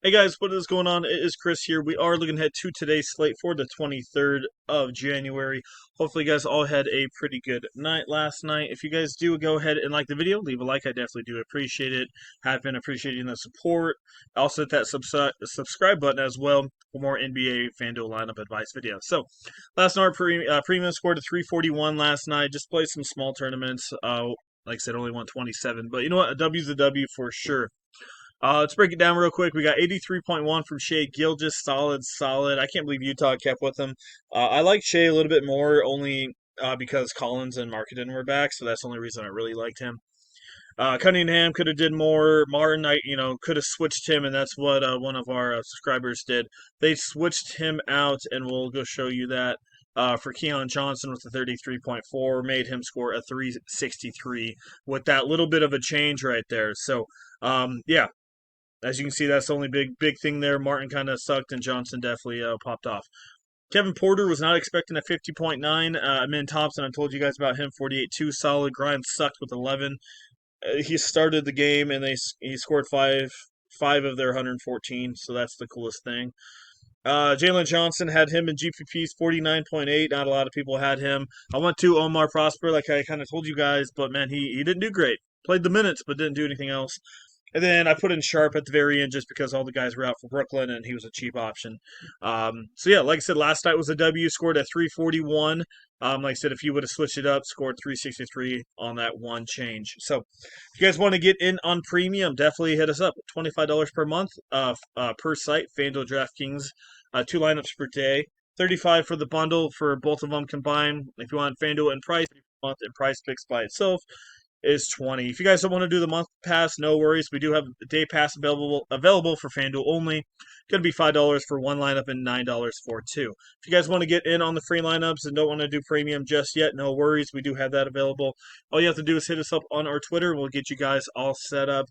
Hey guys, what is going on? It is Chris here. We are looking ahead to today's slate for the 23rd of January. Hopefully, you guys all had a pretty good night last night. If you guys do go ahead and like the video, leave a like. I definitely do appreciate it. Have been appreciating the support. Also, hit that subscribe button as well for more NBA Fanduel lineup advice videos. So, last night, premium scored a 341 last night. Just played some small tournaments. Like I said, only won 27. But you know what? A W's a W for sure. Let's break it down real quick. We got 83.1 from Shea Gilgeous, solid, solid. I can't believe Utah kept with him. I like Shea a little bit more, only because Collins and Marketing were back, so that's the only reason I really liked him. Cunningham could have did more. Martin, could have switched him, and that's what one of our subscribers did. They switched him out, and we'll go show you that. For Keon Johnson with the 33.4, made him score a 363 with that little bit of a change right there. So, yeah, as you can see, that's the only big thing there. Martin kind of sucked, and Johnson definitely popped off. Kevin Porter was not expecting a 50.9. Amin Thompson, I told you guys about him, 48.2, solid. Grimes sucked with 11. He started the game, and he scored five of their 114, so that's the coolest thing. Jalen Johnson had him in GPP's 49.8. Not a lot of people had him. I went to Omar Prosper, like I kind of told you guys, but man, he didn't do great. Played the minutes, but didn't do anything else. And then I put in Sharp at the very end just because all the guys were out for Brooklyn and he was a cheap option. So yeah, like I said, last night was a W, scored at 341. Like I said, if you would have switched it up, scored 363 on that one change. So if you guys want to get in on premium, definitely hit us up. $25 per month per site, FanDuel DraftKings, 2 lineups per day. 35 for the bundle for both of them combined. If you want FanDuel and Price, month and Price Picks by itself is 20. If you guys don't want to do the month pass, no worries. We do have the day pass available for FanDuel only. Going to be $5 for one lineup and $9 for two. If you guys want to get in on the free lineups and don't want to do premium just yet, no worries. We do have that available. All you have to do is hit us up on our Twitter. We'll get you guys all set up.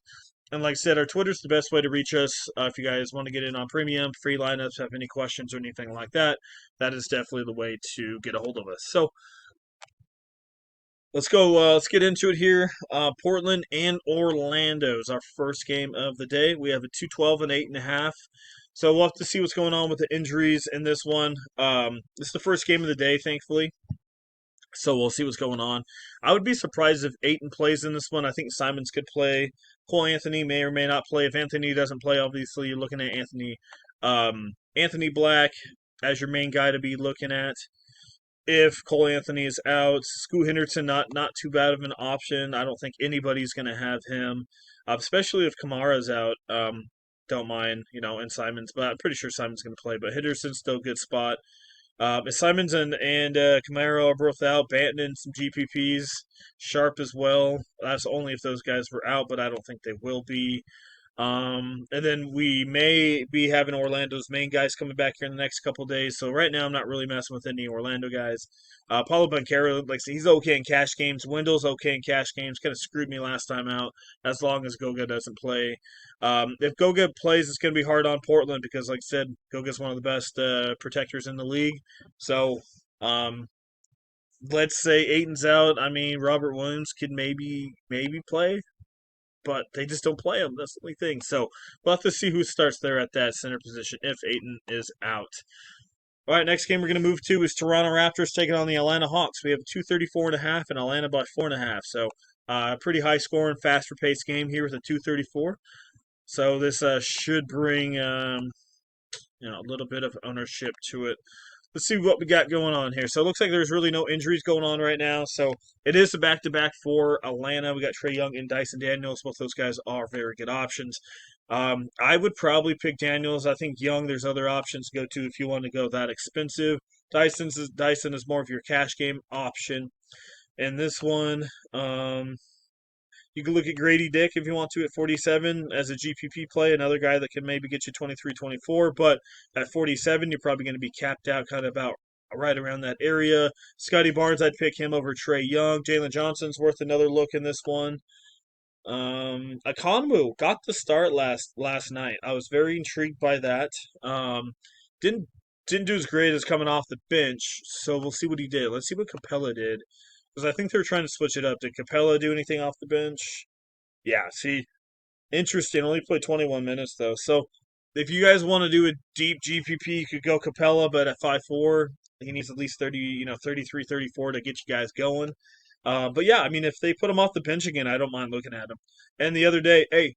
And like I said, our Twitter's the best way to reach us. If you guys want to get in on premium, free lineups, have any questions or anything like that, that is definitely the way to get a hold of us. So let's go. Let's get into it here. Portland and Orlando is our first game of the day. We have a 212 and 8.5. So we'll have to see what's going on with the injuries in this one. This is the first game of the day, thankfully. So we'll see what's going on. I would be surprised if Aiton plays in this one. I think Simons could play. Cole Anthony may or may not play. If Anthony doesn't play, obviously you're looking at Anthony Black as your main guy to be looking at. If Cole Anthony is out, Scoot Henderson not too bad of an option. I don't think anybody's going to have him, especially if Kamara's out. Don't mind, and Simons, but I'm pretty sure Simons going to play. But Henderson's still a good spot. If Simons and Kamara are both out, Banton and some GPPs, Sharp as well. That's only if those guys were out, but I don't think they will be. And then we may be having Orlando's main guys coming back here in the next couple of days. So right now, I'm not really messing with any Orlando guys. Paulo Banchero, like I said, he's okay in cash games. Wendell's okay in cash games. Kind of screwed me last time out. As long as Goga doesn't play, if Goga plays, it's going to be hard on Portland because, like I said, Goga's one of the best protectors in the league. So. Let's say Aiton's out. I mean, Robert Williams could maybe play, but they just don't play him. That's the only thing. So we'll have to see who starts there at that center position if Aiton is out. All right, next game we're going to move to is Toronto Raptors taking on the Atlanta Hawks. We have a 234.5 and Atlanta by 4.5. So pretty high scoring, faster paced game here with a 234. So this should bring a little bit of ownership to it. Let's see what we got going on here. So it looks like there's really no injuries going on right now. So it is a back-to-back for Atlanta. We got Trae Young and Dyson Daniels. Both those guys are very good options. I would probably pick Daniels. I think Young, there's other options to go to if you want to go that expensive. Dyson is more of your cash game option. And this one, you can look at Grady Dick if you want to at 47 as a GPP play, another guy that can maybe get you 23, 24. But at 47, you're probably going to be capped out kind of about right around that area. Scotty Barnes, I'd pick him over Trae Young. Jalen Johnson's worth another look in this one. Akonwu got the start last night. I was very intrigued by that. Didn't do as great as coming off the bench, so we'll see what he did. Let's see what Capella did. Because I think they're trying to switch it up. Did Capella do anything off the bench? Yeah, see, interesting. Only played 21 minutes, though. So If you guys want to do a deep GPP, you could go Capella, but at 5'4", he needs at least 30, 33, 34 to get you guys going. But yeah, I mean, if they put him off the bench again, I don't mind looking at him. And the other day, hey,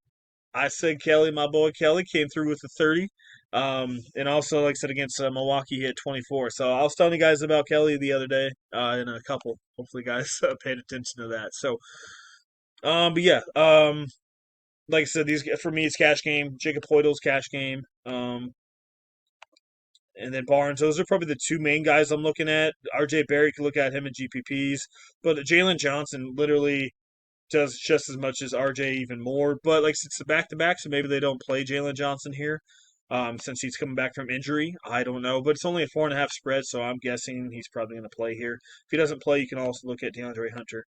I said Kelly, my boy Kelly, came through with a 30. And also, like I said, against Milwaukee, he had 24. So I was telling you guys about Kelly the other day in a couple. Hopefully, guys paid attention to that. So, but yeah, like I said, these for me, it's cash game. Jacob Poeltl's cash game. And then Barnes. Those are probably the two main guys I'm looking at. RJ Barry could look at him in GPPs, but Jalen Johnson literally does just as much as RJ, even more. But like it's the back to back, so maybe they don't play Jalen Johnson here. Since he's coming back from injury, I don't know, but it's only a 4.5 spread, so I'm guessing he's probably going to play here. If he doesn't play, you can also look at DeAndre Hunter.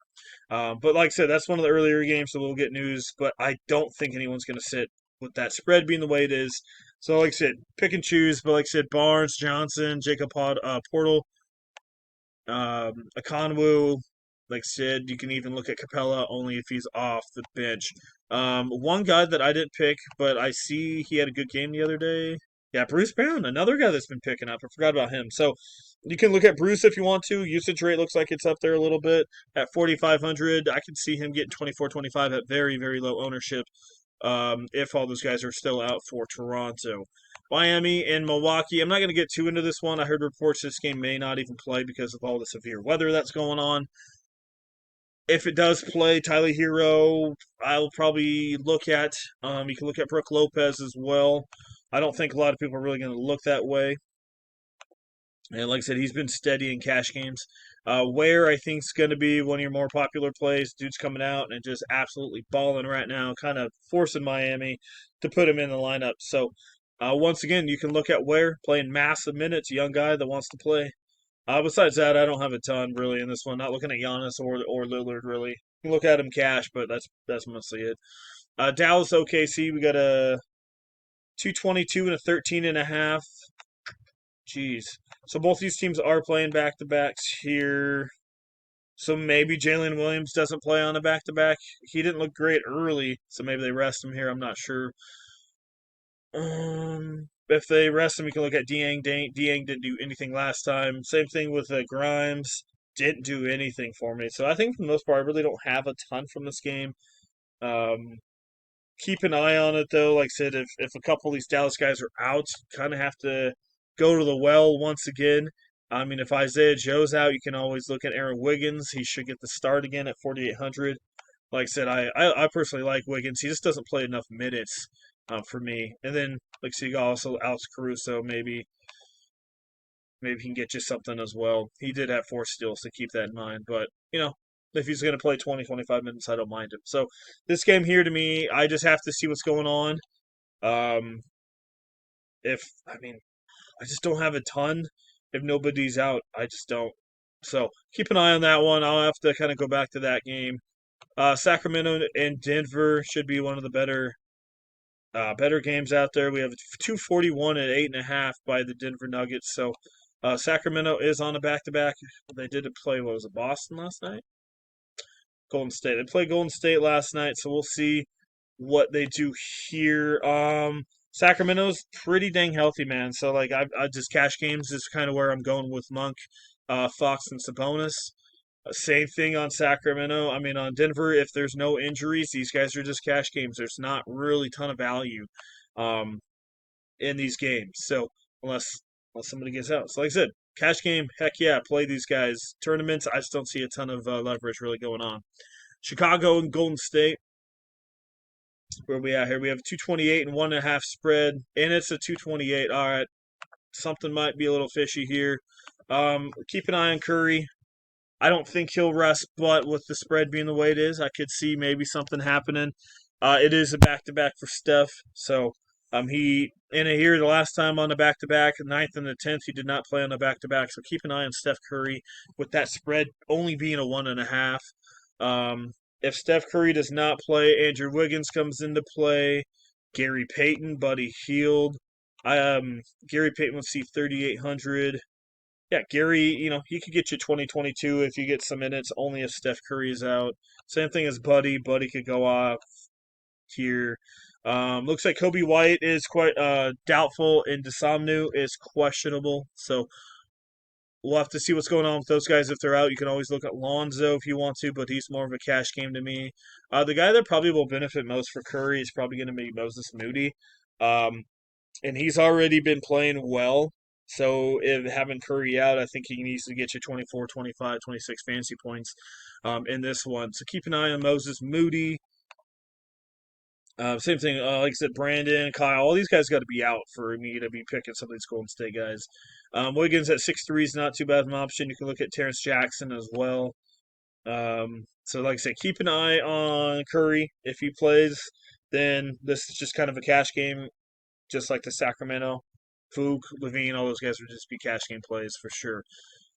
But like I said, that's one of the earlier games, so we'll get news. But I don't think anyone's going to sit with that spread being the way it is. So like I said, pick and choose. But like I said, Barnes, Johnson, Portal, Akonwu, like I said, you can even look at Capella only if he's off the bench. One guy that I didn't pick, but I see he had a good game the other day. Yeah, Bruce Brown, another guy that's been picking up. I forgot about him. So you can look at Bruce if you want to. Usage rate looks like it's up there a little bit at 4,500. I could see him getting 24, 25 at very, very low ownership if all those guys are still out for Toronto. Miami and Milwaukee. I'm not going to get too into this one. I heard reports this game may not even play because of all the severe weather that's going on. If it does play, Tyler Hero, I'll probably look at. You can look at Brooke Lopez as well. I don't think a lot of people are really going to look that way. And like I said, he's been steady in cash games. Where I think is going to be one of your more popular plays. Dude's coming out and just absolutely balling right now, kind of forcing Miami to put him in the lineup. So once again, you can look at Ware playing massive minutes, young guy that wants to play. Besides that, I don't have a ton really in this one. Not looking at Giannis or Lillard really. You can look at him cash, but that's mostly it. Dallas OKC, we got a 222 and a 13.5. Jeez. So both these teams are playing back to backs here. So maybe Jalen Williams doesn't play on a back to back. He didn't look great early, so maybe they rest him here. I'm not sure. If they rest him, you can look at Dieng. Dieng didn't do anything last time. Same thing with Grimes. Didn't do anything for me. So I think for the most part, I really don't have a ton from this game. Um, Keep an eye on it though. Like I said, if a couple of these Dallas guys are out, kind of have to go to the well once again. I mean, if Isaiah Joe's out, you can always look at Aaron Wiggins. He should get the start again at 4,800. Like I said, I personally like Wiggins. He just doesn't play enough minutes for me. And then, like, so you got also Alex Caruso. Maybe he can get you something as well. He did have 4 steals, so keep that in mind. But if he's going to play 20, 25 minutes, I don't mind him. So this game here, to me, I just have to see what's going on. Um, I mean, I just don't have a ton. If nobody's out, I just don't. So keep an eye on that one. I'll have to kind of go back to that game. Sacramento and Denver should be one of the better games out there. We have 241 at 8.5 by the Denver Nuggets. So Sacramento is on a back to back. They did play, what was it, Boston last night? Golden State. They played Golden State last night, so we'll see what they do here. Sacramento's pretty dang healthy, man. So like I just cash games is kind of where I'm going with Monk, Fox, and Sabonis. Same thing on Sacramento. I mean, on Denver, if there's no injuries, these guys are just cash games. There's not really a ton of value um, in these games. So unless somebody gets out. So like I said, cash game, heck yeah, play these guys. Tournaments, I just don't see a ton of leverage really going on. Chicago and Golden State. Where we at here? We have 228 and 1.5 spread, and it's a 228. All right, something might be a little fishy here. Keep an eye on Curry. I don't think he'll rest, but with the spread being the way it is, I could see maybe something happening. It is a back to back for Steph, so he in a here the last time on the back to back, 9th and the 10th, he did not play on the back to back. So keep an eye on Steph Curry with that spread only being a 1.5. If Steph Curry does not play, Andrew Wiggins comes into play. Gary Payton, Buddy Hield. Gary Payton would see 3,800. Yeah, Gary, he could get you 2022 if you get some minutes, only if Steph Curry is out. Same thing as Buddy. Buddy could go off here. Looks like Kobe White is quite doubtful, and Desamnu is questionable. So we'll have to see what's going on with those guys if they're out. You can always look at Lonzo if you want to, but he's more of a cash game to me. The guy that probably will benefit most for Curry is probably going to be Moses Moody. Um, and he's already been playing well. So if having Curry out, I think he needs to get you 24, 25, 26 fantasy points in this one. So keep an eye on Moses Moody. Same thing, like I said, Brandon, Kyle, all these guys got to be out for me to be picking some of these Golden State guys. Wiggins at 6'3" is not too bad of an option. You can look at Terrence Jackson as well. So, like I said, keep an eye on Curry. If he plays, then this is just kind of a cash game, just like the Sacramento. Fook, Levine, all those guys would just be cash game plays for sure.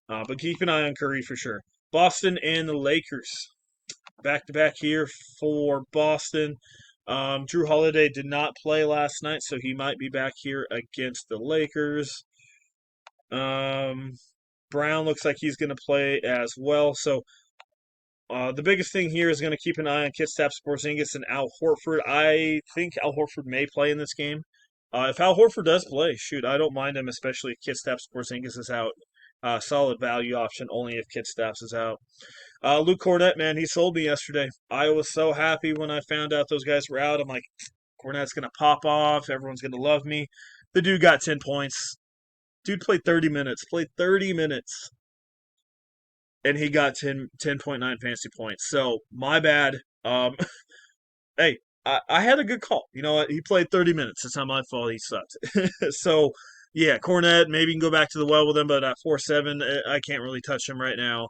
But keep an eye on Curry for sure. Boston and the Lakers. Back to back here for Boston. Drew Holiday did not play last night, so he might be back here against the Lakers. Brown looks like he's going to play as well. So the biggest thing here is going to keep an eye on Kristaps Porzingis and Al Horford. I think Al Horford may play in this game. If Al Horford does play, shoot, I don't mind him, especially if Kristaps Porzingis is out. Solid value option only if Kristaps is out. Luke Cornett, man, he sold me yesterday. I was so happy when I found out those guys were out. I'm like, Cornett's going to pop off. Everyone's going to love me. The dude got 10 points. Dude played 30 minutes. And he got 10.9 fantasy points. So, my bad. Hey, I had a good call. You know what? He played 30 minutes. It's not my fault. He sucked. So, yeah, Cornett, maybe you can go back to the well with him, but at 4-7, I can't really touch him right now.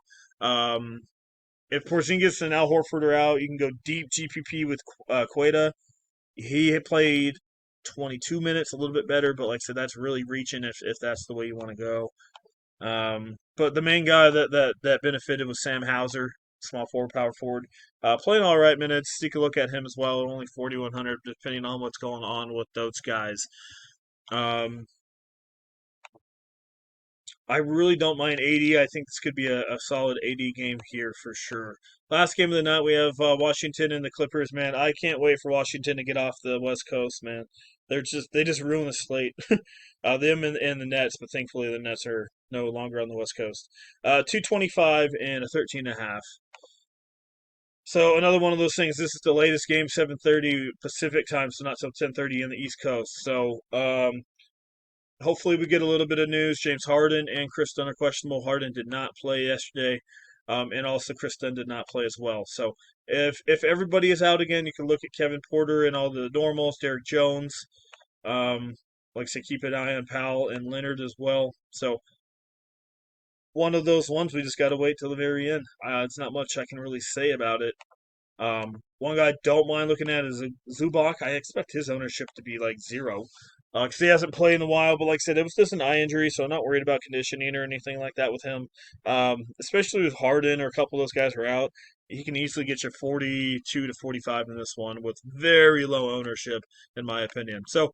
If Porzingis and Al Horford are out, you can go deep GPP with Queta. He had played 22 minutes, a little bit better, but like I said, that's really reaching if that's the way you want to go. But the main guy that benefited was Sam Hauser, small forward, power forward. Playing all right minutes. You can look at him as well, only 4,100, depending on what's going on with those guys. I really don't mind 80. I think this could be a solid 80 game here for sure. Last game of the night, we have Washington and the Clippers. Man, I can't wait for Washington to get off the West Coast. Man, they just ruin the slate. Them and the Nets, but thankfully the Nets are no longer on the West Coast. 225 and a 13.5. So another one of those things. This is the latest game, 7:30 Pacific time, so not till 10:30 in the East Coast. So hopefully we get a little bit of news. James Harden and Chris Dunn are questionable. Harden did not play yesterday, and also Chris Dunn did not play as well. So if everybody is out again, you can look at Kevin Porter and all the normals, Derek Jones. Like I said, keep an eye on Powell and Leonard as well. So one of those ones we just got to wait till the very end. It's not much I can really say about it. One guy I don't mind looking at is Zubac. I expect his ownership to be like 0. Because he hasn't played in a while, but like I said, it was just an eye injury, so I'm not worried about conditioning or anything like that with him. Especially with Harden or a couple of those guys are out, he can easily get you 42 to 45 in this one with very low ownership, in my opinion. So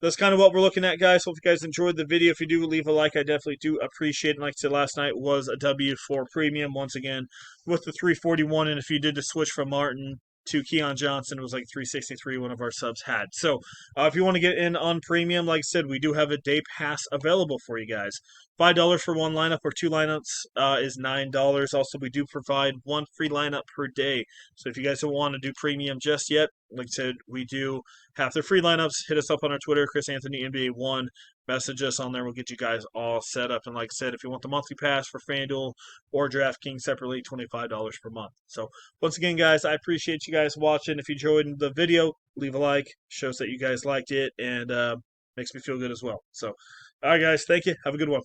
that's kind of what we're looking at, guys. Hope you guys enjoyed the video. If you do, leave a like. I definitely do appreciate it. And like I said, last night was a W for Premium once again with the 341. And if you did the switch from Martin to Keon Johnson, it was like 363 one of our subs had. So if you want to get in on Premium, like I said, we do have a day pass available for you guys. $5 for one lineup or 2 lineups is $9. Also, we do provide 1 free lineup per day. So if you guys don't want to do Premium just yet, like I said, we do have the free lineups. Hit us up on our Twitter, Chris Anthony NBA 1. Message us on there. We'll get you guys all set up. And like I said, if you want the monthly pass for FanDuel or DraftKings separately, $25 per month. So once again, guys, I appreciate you guys watching. If you enjoyed the video, leave a like. Shows that you guys liked it and makes me feel good as well. So, all right, guys, thank you. Have a good one.